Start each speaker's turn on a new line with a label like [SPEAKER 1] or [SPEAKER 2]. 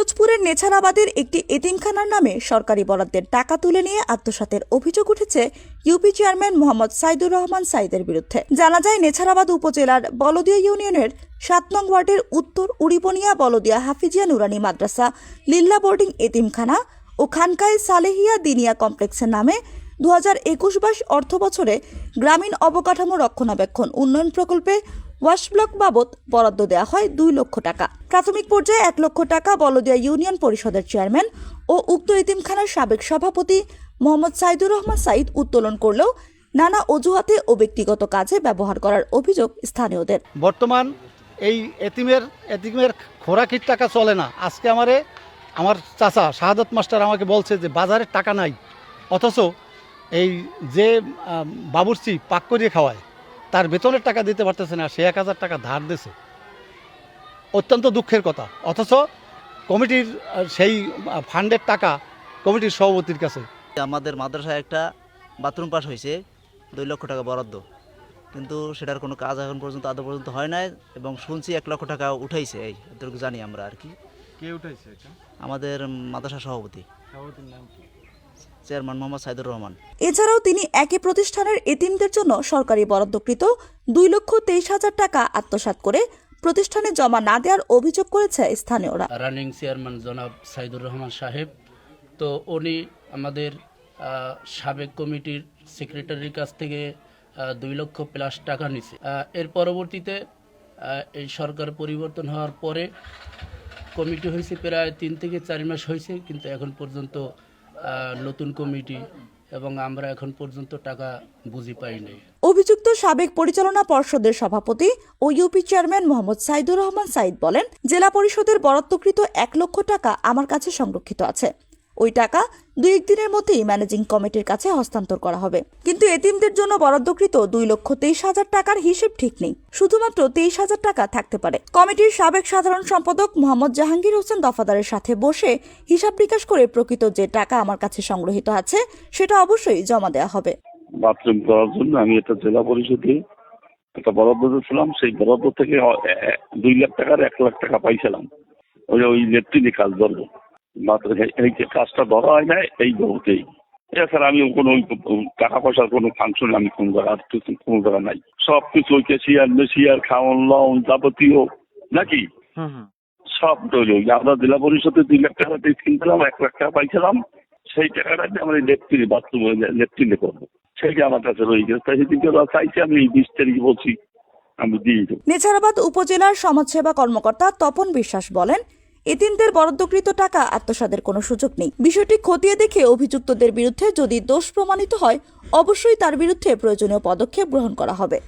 [SPEAKER 1] পিরোজপুরের নেছারাবাদের একটি এতিমখানার নামে সরকারি বরাদ্দের টাকা তুলে নিয়ে আত্মসাতের অভিযোগ উঠেছে ইউপি চেয়ারম্যান মোহাম্মদ সাইদুর রহমান সাইদের বিরুদ্ধে। জানা যায়, নেছারাবাদ উপজেলার বলদিয়া ইউনিয়নের ৭ নং ওয়ার্ডের উত্তর উড়িবনিয়া বলদিয়া হাফিজিয়া নুরানি মাদ্রাসা লিল্লা বোর্ডিং এতিমখানা ও খানকায়ে সালেহিয়া দিনিয়া কমপ্লেক্সের নামে ২০২১-২২ অর্থ বছরে গ্রামীণ অবকাঠামো রক্ষণাবেক্ষণ উন্নয়ন প্রকল্পে ওয়াশ ব্লক বাবদ বরাদ্দ দেওয়া হয় ২ লক্ষ টাকা। প্রাথমিক পর্যায়ে ১ লক্ষ টাকা বলদিয়া ইউনিয়ন পরিষদের চেয়ারম্যান ও উক্ত এতিমখানার সাবেক সভাপতি মোহাম্মদ সাইদুর রহমান সাইদ উত্তোলন করলেও নানা অজুহাতে ও ব্যক্তিগত কাজে ব্যবহার করার অভিযোগ স্থানীয়দের।
[SPEAKER 2] বর্তমান এই এতিমের খোরাকির টাকা চলে না। আজকে আমার চাচা শাহাদত মাস্টার আমাকে বলছে যে বাজারে টাকা নাই, অথচ এই যে বাবুর্চি পাক করিয়ে খাওয়ায় তার বেতনের টাকা দিতে পারতেছে না, সে ১,০০০ টাকা ধার দিয়েছে। অত্যন্ত দুঃখের কথা। অথচ কমিটির সেই ফান্ডের টাকা কমিটির সভাপতির কাছে।
[SPEAKER 3] আমাদের মাদ্রাসায় একটা বাথরুম পাস হয়েছে ২ লক্ষ টাকা বরাদ্দ, কিন্তু সেটার কোনো কাজ এখন পর্যন্ত আদৌ পর্যন্ত হয় নাই এবং শুনছি ১ লক্ষ টাকা উঠাইছে, এই এতটুকু জানি আমরা আর কি।
[SPEAKER 2] কে উঠাইছে এটা?
[SPEAKER 3] আমাদের মাদ্রাসা সভাপতি।
[SPEAKER 2] সভাপতির নাম কি?
[SPEAKER 3] চেয়ারম্যান মোহাম্মদ সাইদুর রহমান।
[SPEAKER 1] এছাড়াও তিনি একই প্রতিষ্ঠানের এতিমদের জন্য সরকারি বরাদ্দকৃত ২,২৩,০০০ টাকা আত্মসাৎ করে প্রতিষ্ঠানে জমা না দেওয়ার অভিযোগ করেছে স্থানীয়রা।
[SPEAKER 4] রানিং চেয়ারম্যান জনাব সাইদুর রহমান সাহেব, তো উনি আমাদের সাবেক কমিটির সেক্রেটারির কাছ থেকে ২ লক্ষ প্লাস টাকা নিছে। এর পরবর্তীতে এই সরকার পরিবর্তন হওয়ার পরে কমিটি হয়েছে প্রায় ৩ থেকে ৪ মাস হয়েছে, কিন্তু এখন পর্যন্ত নতুন কমিটি এবং আমরা এখন পর্যন্ত টাকা বুঝি পাইনি।
[SPEAKER 1] অভিযুক্ত সাবেক পরিচালনা পর্ষদের সভাপতি ও ইউপি চেয়ারম্যান মোহাম্মদ সাইদুর রহমান সাইদ বলেন, জেলা পরিষদের বরাদ্দকৃত ১ লক্ষ টাকা আমার কাছে সংরক্ষিত আছে। ওই টাকা ২-১ দিনের মধ্যেই ম্যানেজিং কমিটির কাছে হস্তান্তর করা হবে। কিন্তু এতিমদের জন্য বরাদ্দকৃত ২,২৩,০০০ টাকার হিসেব ঠিক নেই, শুধুমাত্র ২৩,০০০ টাকা থাকতে পারে। কমিটির সাবেক সাধারণ সম্পাদক মোহাম্মদ জাহাঙ্গীর হোসেন দফাদারের সাথে বসে হিসাব বিকাশ করে প্রকৃত যে টাকা আমার কাছে সংগ্রহিত আছে সেটা অবশ্যই জমা দেওয়া হবে।
[SPEAKER 5] বাথরুম করার জন্য আমি একটা জেলা পরিষদে একটা বরাদ্দ দিয়েছিলাম, সেই বরাদ্দ থেকে ২ লাখ টাকার ১ লাখ টাকা পাইছিলাম ওই লেট্রিনে কাজ ধরবো। এই যে কাজটা ধরা হয় না এই বহুতেই। এছাড়া আমি কোনো টাকা পয়সার কোনো ফাংশন আমি কোনো জায়গা নাই। সবকিছু ওই ক্যাশিয়ার খাওয়ান লন যাবতীয় নাকি সব তৈরি। আমরা জেলা পরিষদে ২ লাখ টাকা কিনছিলাম, ১ লাখ টাকা পাইছিলাম। সেই টাকাটা আমরা লেট্রিনে বাথরুম লেট্রিনে করবো, সেইটা আমার কাছে রয়ে গেছে। তাই সেদিকে চাইছি আমি ২০ তারিখে বলছি আমি দিয়ে দেবো।
[SPEAKER 1] নেছারাবাদ উপজেলার সমাজসেবা কর্মকর্তা তপন বিশ্বাস বলেন, এতিমদের বরাদ্দকৃত টাকা আত্মসাতের কোনো সুযোগ নেই। বিষয়টি খতিয়ে দেখে অভিযুক্তদের বিরুদ্ধে যদি দোষ প্রমাণিত হয় অবশ্যই তার বিরুদ্ধে প্রয়োজনীয় পদক্ষেপ গ্রহণ করা হবে।